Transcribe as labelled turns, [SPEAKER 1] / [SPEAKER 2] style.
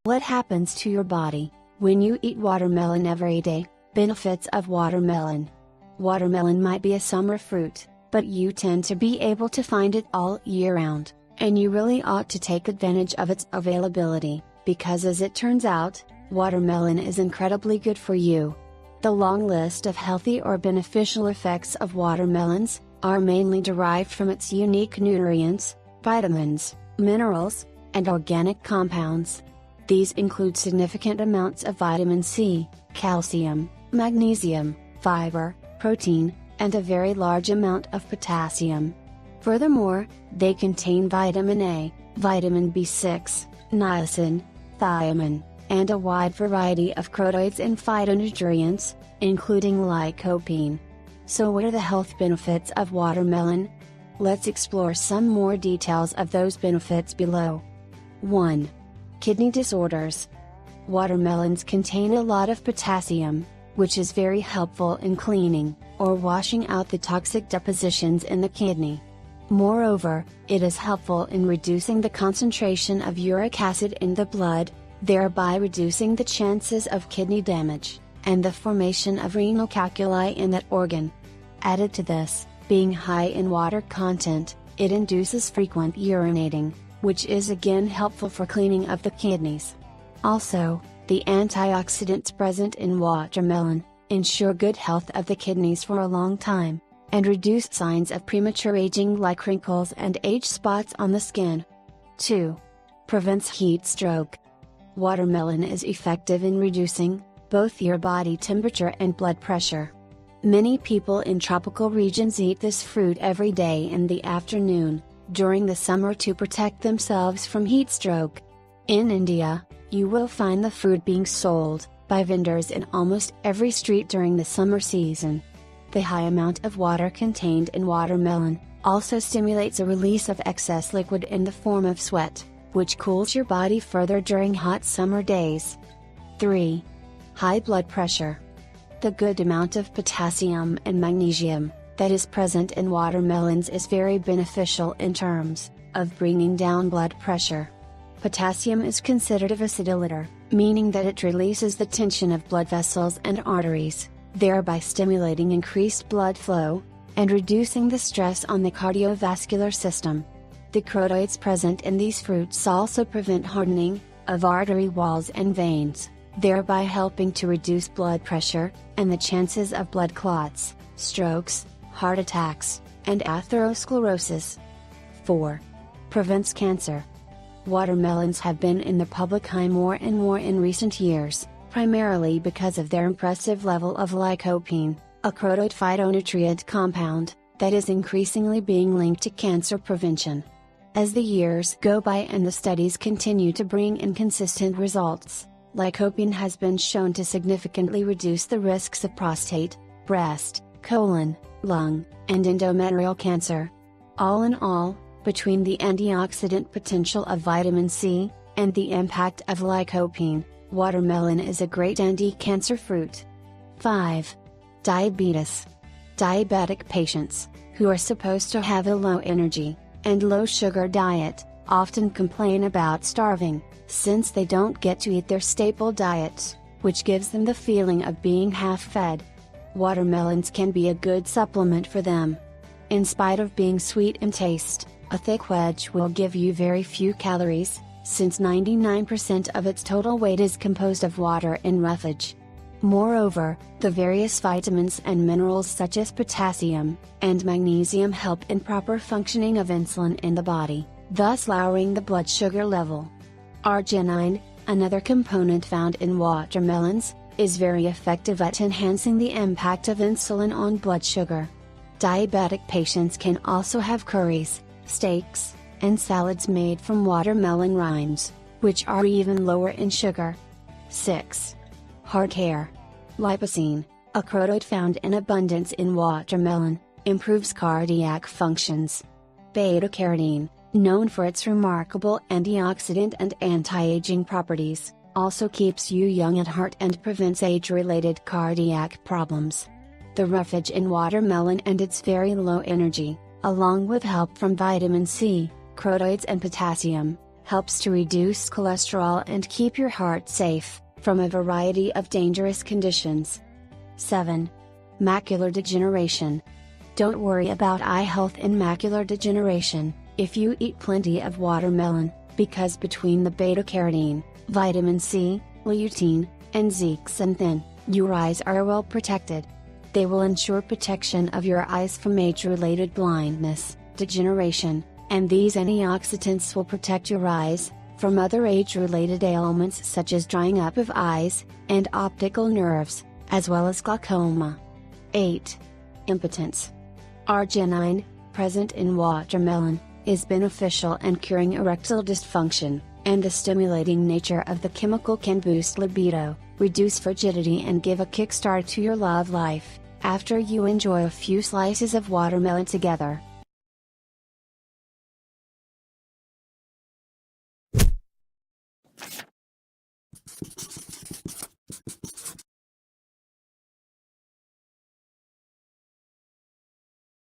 [SPEAKER 1] What happens to your body when you eat watermelon every day? Benefits of watermelon. Watermelon might be a summer fruit, but you tend to be able to find it all year round, and you really ought to take advantage of its availability, because as it turns out, watermelon is incredibly good for you. The long list of healthy or beneficial effects of watermelons are mainly derived from its unique nutrients, vitamins, minerals, and organic compounds. These include significant amounts of vitamin C, calcium, magnesium, fiber, protein, and a very large amount of potassium. Furthermore, they contain vitamin A, vitamin B6, niacin, thiamine, and a wide variety of crotinoids and phytonutrients, including lycopene. So what are the health benefits of watermelon? Let's explore some more details of those benefits below. 1. Kidney disorders. Watermelons contain a lot of potassium, which is very helpful in cleaning or washing out the toxic depositions in the kidney. Moreover, it is helpful in reducing the concentration of uric acid in the blood, thereby reducing the chances of kidney damage and the formation of renal calculi in that organ. Added to this, being high in water content, it induces frequent urinating, which is again helpful for cleaning of the kidneys. Also, the antioxidants present in watermelon ensure good health of the kidneys for a long time, and reduce signs of premature aging like wrinkles and age spots on the skin. 2. Prevents heat stroke. Watermelon is effective in reducing both your body temperature and blood pressure. Many people in tropical regions eat this fruit every day in the afternoon, during the summer to protect themselves from heat stroke. In India, you will find the fruit being sold by vendors in almost every street during the summer season. The high amount of water contained in watermelon also stimulates a release of excess liquid in the form of sweat, which cools your body further during hot summer days. 3. High blood pressure. The good amount of potassium and magnesium that is present in watermelons is very beneficial in terms of bringing down blood pressure. Potassium is considered a vasodilator, meaning that it releases the tension of blood vessels and arteries, thereby stimulating increased blood flow, and reducing the stress on the cardiovascular system. The crotinoids present in these fruits also prevent hardening of artery walls and veins, thereby helping to reduce blood pressure, and the chances of blood clots, strokes, heart attacks, and atherosclerosis. 4. Prevents cancer. Watermelons have been in the public eye more and more in recent years, primarily because of their impressive level of lycopene, a crotinoid phytonutrient compound, that is increasingly being linked to cancer prevention. As the years go by and the studies continue to bring inconsistent results, lycopene has been shown to significantly reduce the risks of prostate, breast, colon, lung, and endometrial cancer. All in all, between the antioxidant potential of vitamin C, and the impact of lycopene, watermelon is a great anti-cancer fruit. 5. Diabetes. Diabetic patients, who are supposed to have a low energy and low sugar diet, often complain about starving, since they don't get to eat their staple diets, which gives them the feeling of being half-fed. Watermelons can be a good supplement for them. In spite of being sweet in taste, a thick wedge will give you very few calories, since 99% of its total weight is composed of water and roughage. Moreover, the various vitamins and minerals such as potassium and magnesium help in proper functioning of insulin in the body, thus lowering the blood sugar level. Arginine, another component found in watermelons, is very effective at enhancing the impact of insulin on blood sugar. Diabetic patients can also have curries, steaks, and salads made from watermelon rinds, which are even lower in sugar. 6. Heart care. Lipocene, a crotinoid found in abundance in watermelon, improves cardiac functions. Beta-carotene, known for its remarkable antioxidant and anti-aging properties, also keeps you young at heart and prevents age-related cardiac problems. The roughage in watermelon and its very low energy, along with help from vitamin C, crotinoids and potassium, helps to reduce cholesterol and keep your heart safe from a variety of dangerous conditions. 7. Macular degeneration. Don't worry about eye health and macular degeneration if you eat plenty of watermelon, because between the beta-carotene, vitamin C, lutein, and zeaxanthin, your eyes are well protected. They will ensure protection of your eyes from age-related blindness, degeneration, and these antioxidants will protect your eyes from other age-related ailments such as drying up of eyes, and optical nerves, as well as glaucoma. 8. Impotence. Arginine, present in watermelon, is beneficial in curing erectile dysfunction, and the stimulating nature of the chemical can boost libido, reduce frigidity and give a kickstart to your love life, after you enjoy a few slices of watermelon together.